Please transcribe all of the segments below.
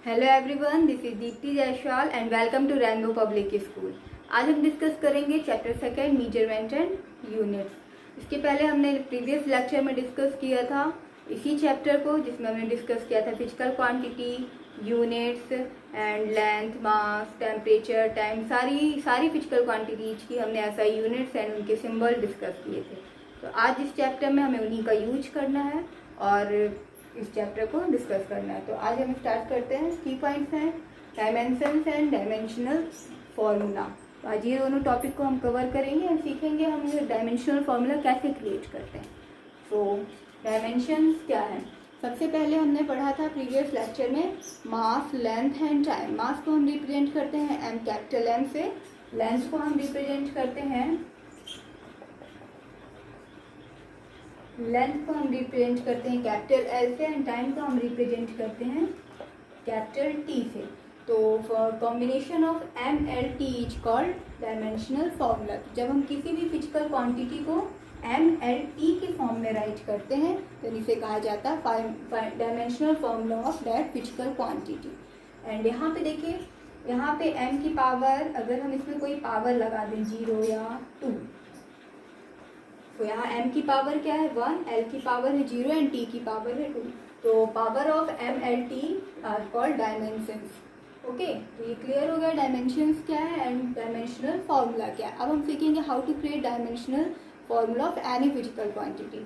Hello everyone, this is Deepti Jaiswal and welcome to Rainbow Public School. आज हम discuss करेंगे chapter second measurement and units. इसके पहले हमने प्रीवियस लेक्चर में डिस्कस किया था इसी चैप्टर को, जिसमें हमने डिस्कस किया था physical quantity, units and length, mass, temperature, time, सारी फिजिकल क्वांटिटीज की हमने ऐसा यूनिट्स एंड उनके सिंबल डिस्कस किए थे। तो आज इस चैप्टर में हमें उन्हीं का यूज करना है और इस चैप्टर को डिस्कस करना है। तो आज हम स्टार्ट करते हैं। की पॉइंट्स हैं डायमेंशंस एंड डायमेंशनल फार्मूला। तो आज ये दोनों टॉपिक को हम कवर करेंगे और सीखेंगे हम ये डायमेंशनल फार्मूला कैसे क्रिएट करते हैं। तो डायमेंशंस क्या है? सबसे पहले हमने पढ़ा था प्रीवियस लेक्चर में mass, length and time. Mass को हम रिप्रेजेंट करते हैं एम, कैपिटल एम से। लेंथ को हम रिप्रेजेंट करते हैं कैपिटल एल से एंड टाइम को हम रिप्रेजेंट करते हैं कैपिटल टी से। तो combination of M L T is called dimensional formula. जब हम किसी भी फिजिकल क्वांटिटी को एम एल टी के फॉर्म में राइट करते हैं तो इसे कहा जाता है dimensional formula of that physical quantity. And यहाँ पे देखिए, यहाँ पे एम की पावर, अगर हम इसमें कोई पावर लगा दें 0 या 2, तो यहाँ m की पावर क्या है 1, l की पावर है 0 एंड t की पावर है 2। तो power of m l t are called dimensions. Okay, तो ये क्लियर हो गया डायमेंशंस क्या है एंड डायमेंशनल फार्मूला क्या है। अब हम सीखेंगे how to create dimensional formula of any physical quantity.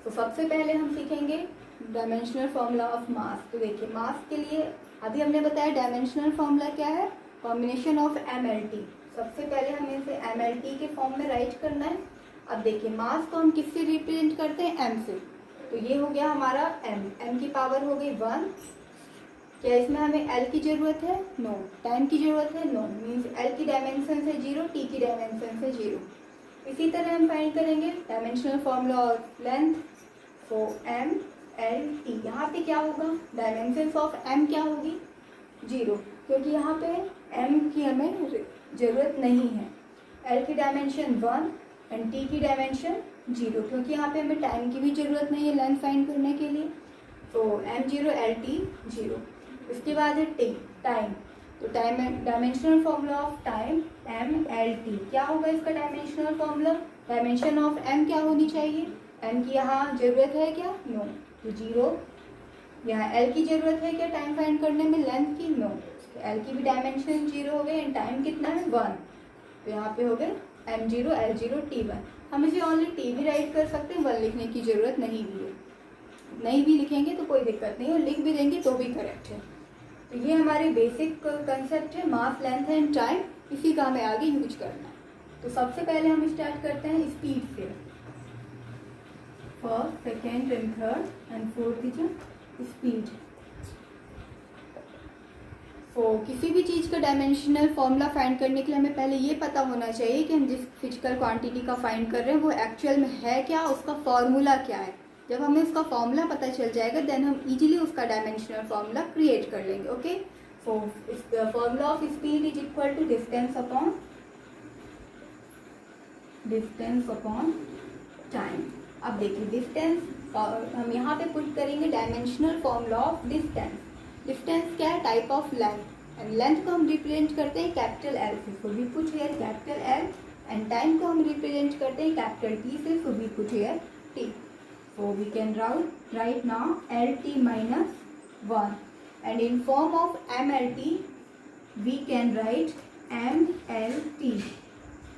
तो सबसे पहले हम सीखेंगे डायमेंशनल फार्मूला ऑफ मास। तो देखिए, मास के लिए अभी हमने बताया डायमेंशनल फार्मूला क्या है, combination of M L T. सबसे पहले हमें इसे एम एल टी के फॉर्म में राइट करना है। अब देखिए, मास को हम किससे रिप्रेजेंट करते हैं, एम से। तो ये हो गया हमारा एम की पावर हो गई 1। क्या इसमें हमें एल की जरूरत है? नो। टाइम की जरूरत है? नो। मीन्स एल की डायमेंशन है 0, टी की डायमेंशन है 0। इसी तरह हम फाइंड करेंगे डायमेंशनल फॉर्मूला ऑफ लेंथ। तो एम एल टी, यहाँ पे क्या होगा, डायमेंशन ऑफ एम क्या होगी 0, क्योंकि यहाँ पे m की हमें ज़रूरत नहीं है। l की डायमेंशन 1 एंड t की डायमेंशन 0, क्योंकि यहाँ पे हमें टाइम की भी ज़रूरत नहीं है लेंथ फाइंड करने के लिए। तो m 0 l t 0। इसके बाद है t, टाइम। तो time dimensional formula of time m l t क्या होगा इसका dimensional formula? Dimension of m क्या होनी चाहिए? m की यहाँ ज़रूरत है क्या? नो। तो 0। यहाँ l की ज़रूरत है क्या टाइम फाइंड करने में, लेंथ की? नो। तो l की भी डायमेंशन 0 हो गए एंड टाइम कितना है 1। तो यहाँ पे हो गए m0 l0 t1। हम इसे ओनली t भी राइट कर सकते हैं, 1 लिखने की ज़रूरत नहीं भी है। नहीं भी लिखेंगे तो कोई दिक्कत नहीं, और लिख भी देंगे तो भी करेक्ट है। तो ये हमारे बेसिक कंसेप्ट है मास, लेंथ एंड टाइम। इसी का हमें आगे यूज करना है। तो सबसे पहले हम स्टार्ट करते हैं स्पीड से। First, second and third and fourth is speed. तो किसी भी चीज़ का डायमेंशनल फार्मूला फाइंड करने के लिए हमें पहले ये पता होना चाहिए कि हम जिस फिजिकल क्वांटिटी का फाइंड कर रहे हैं वो एक्चुअल में है क्या, उसका फार्मूला क्या है। जब हमें उसका फार्मूला पता चल जाएगा देन हम इजीली उसका डायमेंशनल फार्मूला क्रिएट कर लेंगे। Okay, so formula of speed is equal to distance upon time. अब देखिए, डिस्टेंस हम यहाँ पे पुट करेंगे dimensional formula of distance. Distance क्या है? Type of length. And length को हम रिप्रेजेंट करते हैं कैपिटल एल से, so we put here capital L. And time को हम रिप्रेजेंट करते हैं कैपिटल टी से, so we put here T. So we can write now L T minus 1 and in form of M L T we can write M L T.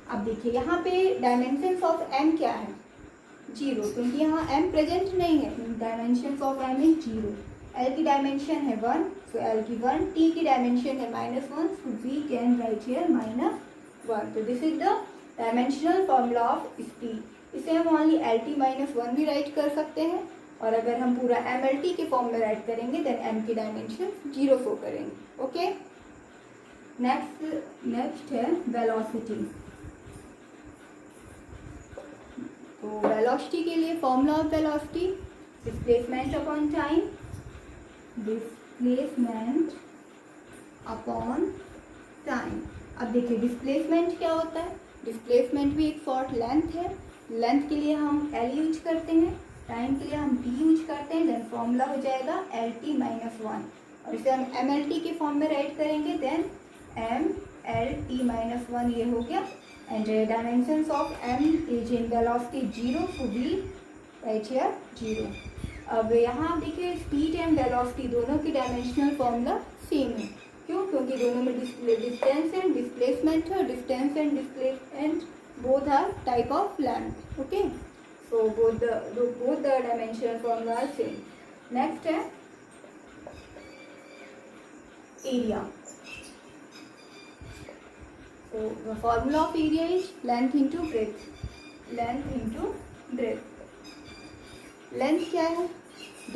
अब देखिए, यहाँ पे dimension of M क्या है 0, क्योंकि यहाँ m present नहीं है। Dimension of m is 0। l की डायमेंशन है 1, सो l की 1। t की डायमेंशन है -1, so we can write here -1। तो this is the dimensional formula of speed. इसे हम ओनली lt -1 भी राइट कर सकते हैं, और अगर हम पूरा mlt के फॉर्म में राइट करेंगे देन m की डायमेंशन 0 शो करेंगे। ओके, नेक्स्ट है वेलोसिटी। तो वेलोसिटी के लिए formula of velocity displacement upon time, displacement upon time. अब देखिए, डिस्प्लेसमेंट क्या होता है? डिस्प्लेसमेंट भी एक शॉर्ट लेंथ है। लेंथ के लिए हम एल यूज करते हैं टाइम के लिए हम टी यूज करते हैं, देन फॉर्मूला हो जाएगा एल टी माइनस वन, और इसे हम एम एल टी के फॉर्म में राइट करेंगे, then M L T minus one, ये हो गया। And dimensions of M is in velocity zero, so we write here zero. अब यहाँ आप देखिए स्पीड एंड वेलोसिटी दोनों की डायमेंशनल फॉर्मूला सेम है। क्यों? क्योंकि दोनों में डिस्टेंस एंड डिस्प्लेसमेंट है, distance and displacement both are type of length. Okay, so both the dimensional formula are same. Next है area. So the formula of area is length into breadth. Length into breadth. Length क्या है?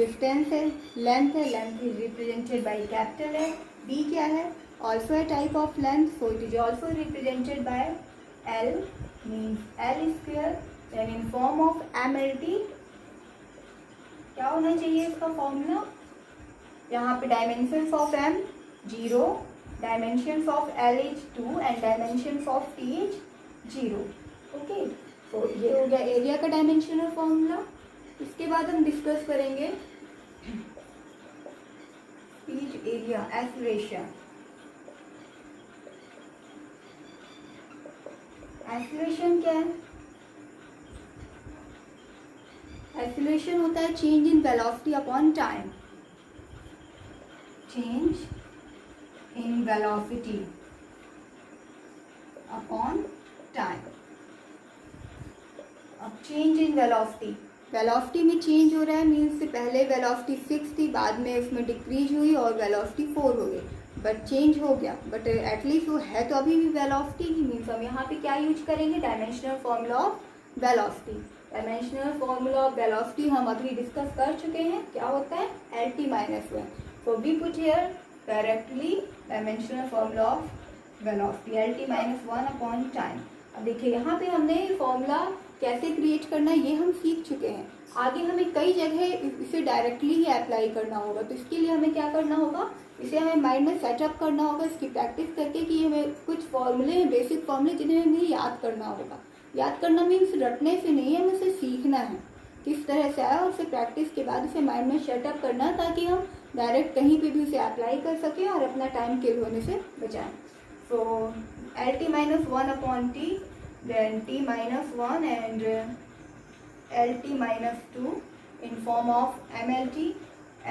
Distance है, length है, length is represented by capital है. B क्या है? Also a type of length, so it is also represented by L, means L square. Then in form of MLT क्या होना चाहिए इसका फॉर्मूला? यहाँ पे dimensions of M 0, dimensions of L is 2 and dimensions of T is 0। Okay, तो ये हो गया एरिया का डायमेंशनल फॉर्मूला। इसके बाद हम डिस्कस करेंगे स्पीड एरिया एक्सीलरेशन। एक्सीलरेशन क्या है? एक्सीलरेशन होता है change in velocity upon time. Change in velocity upon time. अब चेंज इन वेलोसिटी में चेंज हो रहा है, मीन्स से पहले वेलोसिटी 6 थी, बाद में उसमें डिक्रीज हुई और वेलोसिटी 4 हो गई, बट चेंज हो गया, बट एटलीस्ट वो है तो अभी भी वेलोसिटी ही। मीन्स हम यहाँ पे क्या यूज करेंगे? Dimensional formula of velocity. Dimensional formula of velocity हम अभी डिस्कस कर चुके हैं, क्या होता है? L T minus one. So we put here directly dimensional formula of velocity L T minus one upon time. अब देखिए यहाँ पे हमने फॉर्मूला कैसे क्रिएट करना है ये हम सीख चुके हैं। आगे हमें कई जगह इसे डायरेक्टली ही अप्लाई करना होगा, तो इसके लिए हमें क्या करना होगा? इसे हमें माइंड में सेटअप करना होगा, इसकी प्रैक्टिस करके कि हमें कुछ फॉर्मूले हैं, बेसिक फॉर्मूले, जिन्हें हमें याद करना होगा। याद करना मीन्स रटने से नहीं है, हमें उसे सीखना है किस तरह से आया, और उसे प्रैक्टिस के बाद उसे माइंड में सेटअप करना, ताकि हम डायरेक्ट कहीं पे भी उसे अप्लाई कर सकें और अपना टाइम किल होने से बचाएं। So L T minus one upon T, then T minus one and L T minus two in form of M L T,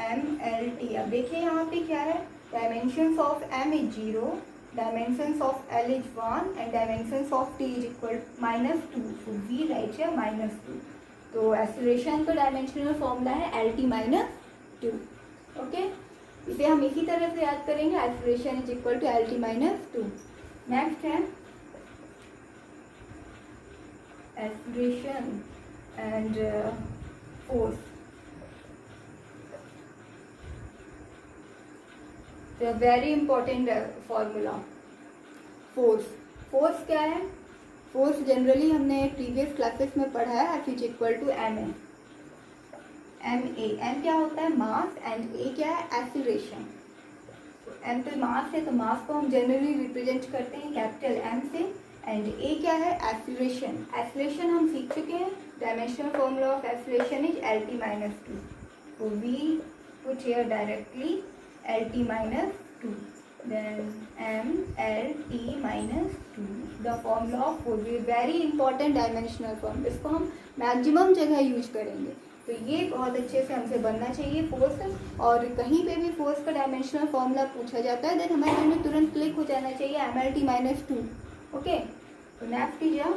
M L T. अब देखिए यहाँ पे क्या है? Dimensions of M is 0, dimensions of L is 1 and dimensions of T is equal -2, so we write here -2। तो acceleration का dimensional formula है L T minus 2। Okay, इसे हम इसी तरह से याद करेंगे, acceleration is equal to L T minus 2। Next है acceleration and force. Very important formula force क्या है? फोर्स जनरली हमने प्रीवियस क्लासेस में पढ़ा है, F is equal to M A. M क्या होता है? मास, एंड ए क्या है? एक्सीलरेशन। एम तो मास है, तो मास को हम जनरली रिप्रेजेंट करते हैं कैपिटल एम से, एंड ए क्या है? एक्सीलरेशन। एक्सीलरेशन हम सीख चुके हैं, dimensional formula of acceleration is L T minus 2, so we put here directly L T minus 2, then m l t minus 2, the formula of force। Very important dimensional form, इसको हम maximum जगह use करेंगे, तो ये बहुत अच्छे से हमसे बनना चाहिए फोर्स। और कहीं पे भी फोर्स का डायमेंशनल फॉर्मूला पूछा जाता है, देन हमारे माइंड में तुरंत क्लिक हो जाना चाहिए M L T minus 2। Okay, तो नेक्स्ट कीजिए,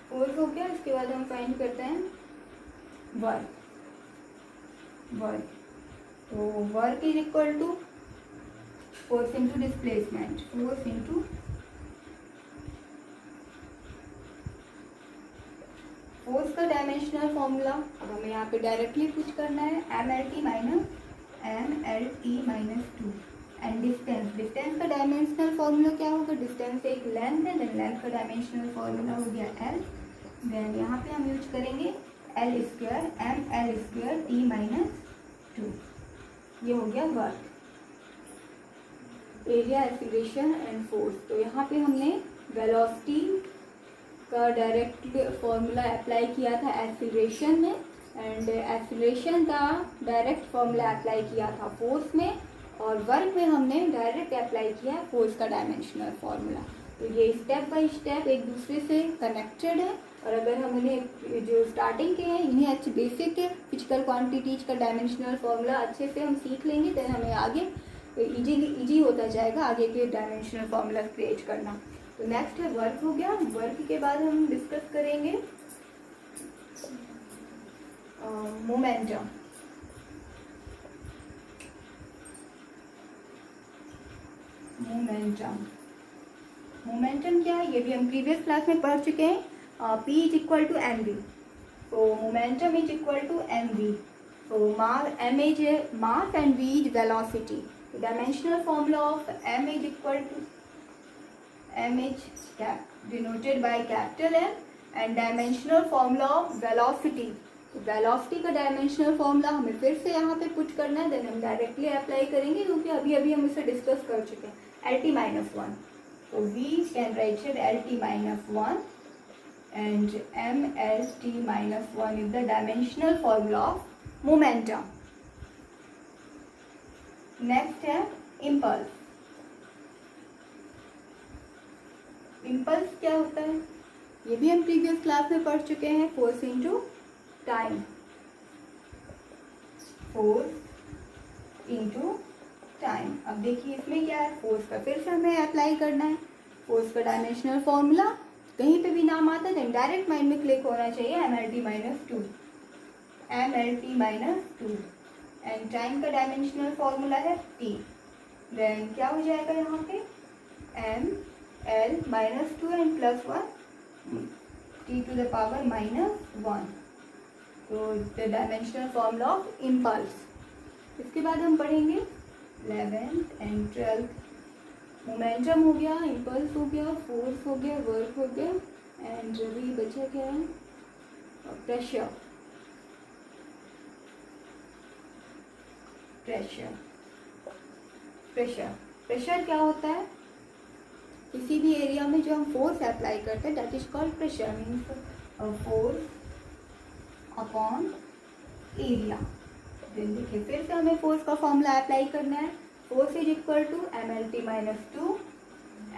फोर्स हो गया। इसके बाद हम फाइंड करते हैं वर्क। तो work is equal to force into displacement, force into force का डायमेंशनल फॉर्मूला अब हमें यहाँ पे डायरेक्टली पुट करना है, M L T minus 2 and distance का डायमेंशनल फॉर्मूला क्या होगा? डिस्टेंस एक लेंथ है, देन लेंथ का डायमेंशनल फॉर्मूला हो गया एल, देन यहाँ पे हम यूज करेंगे L square, M L square T minus 2। ये हो गया work, area, acceleration and force. तो यहाँ पे हमने वेलोसिटी का डायरेक्ट फॉर्मूला अप्लाई किया था एक्सीलरेशन में, एंड एक्सीलरेशन का डायरेक्ट फॉर्मूला अप्लाई किया था फोर्स में, और वर्क में हमने डायरेक्ट अप्लाई किया है फोर्स का डायमेंशनल फॉर्मूला। तो ये स्टेप बाय स्टेप एक दूसरे से कनेक्टेड है, और अगर हम इन्हें जो स्टार्टिंग के हैं इन्हें अच्छे बेसिक फिजिकल क्वांटिटीज का डायमेंशनल फॉर्मूला अच्छे से हम सीख लेंगे, तो हमें आगे इजी होता जाएगा आगे के डायमेंशनल फॉर्मूला क्रिएट करना। तो नेक्स्ट है वर्क हो गया। वर्क के बाद हम डिस्कस करेंगे मोमेंटम। मोमेंटम क्या है, ये भी हम प्रीवियस क्लास में पढ़ चुके हैं। P is equal to M V, तो momentum is equal to M V. तो m is mass and v is velocity. Dimensional formula of m is equal to m is denoted by capital M, and dimensional formula of velocity, velocity का dimensional formula हमें फिर से यहाँ पे put करना है, then हम डायरेक्टली अप्लाई करेंगे क्योंकि अभी हम इसे डिस्कस कर चुके हैं। LT-1, तो V can write it LT-1 and MLT-1 is the dimensional formula of momentum. Next है impulse। impulse क्या होता है, ये भी हम प्रीवियस क्लास में पढ़ चुके हैं। Force into time, force into time. अब देखिए इसमें क्या है, फोर्स का फिर से हमें अप्लाई करना है। फोर्स का डायमेंशनल फॉर्मूला कहीं पे भी नाम आता है तो डायरेक्ट माइंड में क्लिक होना चाहिए, MLT-2, MLT-2। एंड टाइम का डायमेंशनल फॉर्मूला है T, देन क्या हो जाएगा यहाँ पे ML-2 and +1 T to the power -1। तो the dimensional formula of impulse. इसके बाद हम पढ़ेंगे 11th एंड 12th। मोमेंटम हो गया, इम्पल्स हो गया, फोर्स हो गया, वर्क हो गया, एंड अभी बचा क्या है, प्रेशर। प्रेशर प्रेशर प्रेशर क्या होता है, किसी भी एरिया में जो हम फोर्स अप्लाई करते हैं that is called pressure, means force upon area. Then देखिए फिर से हमें फोर्स का फॉर्मूला अप्लाई करना है। Force is equal to MLT-2,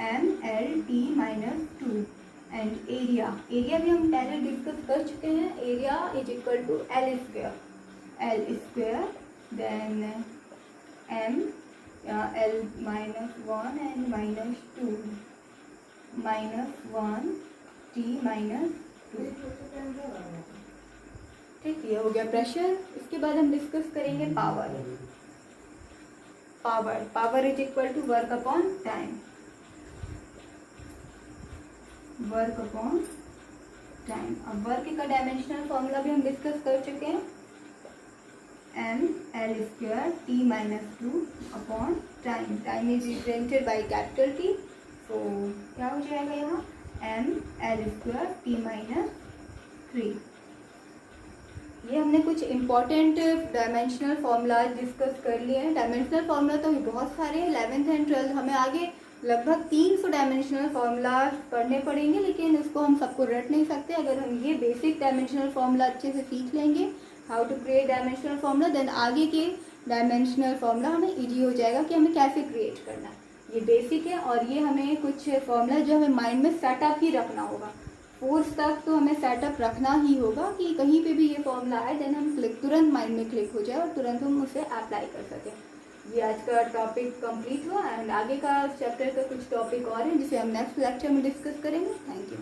MLT-2 and area. Area भी हम पहले डिस्कस कर चुके हैं। Area is equal to L square, then M L-1 and -2 -1 T-2। ठीक, ये हो गया प्रेशर। इसके बाद हम डिस्कस करेंगे power. Power is equal to work upon time, work upon time. अब वर्क का डायमेंशनल फॉर्मूला भी हम डिस्कस कर चुके हैं, ML² T-2 upon time. Time is represented by capital T, तो क्या हो जाएगा यहाँ ML² T-3। ये हमने कुछ इम्पॉर्टेंट डायमेंशनल फार्मूला डिस्कस कर लिए हैं। डायमेंशनल फार्मूला तो बहुत सारे हैं, 11th एंड 12th हमें आगे लगभग 300 डायमेंशनल फार्मूला पढ़ने पड़ेंगे, लेकिन उसको हम सबको रट नहीं सकते। अगर हम ये बेसिक डायमेंशनल फार्मूला अच्छे से सीख लेंगे, how to create dimensional formula, then आगे के डायमेंशनल फार्मूला हमें ईजी हो जाएगा कि हमें कैसे क्रिएट करना है। ये बेसिक है, और ये हमें कुछ फार्मूला जो हमें माइंड में सेटअप ही रखना होगा। फोर्स तक तो हमें सेटअप रखना ही होगा कि कहीं पे भी ये फॉर्मूला आए देन हम तुरंत माइंड में क्लिक हो जाए और तुरंत हम उसे अप्लाई कर सकें। ये आज का टॉपिक कंप्लीट हुआ, एंड आगे का चैप्टर का कुछ टॉपिक और है जिसे हम नेक्स्ट लेक्चर में डिस्कस करेंगे। Thank you.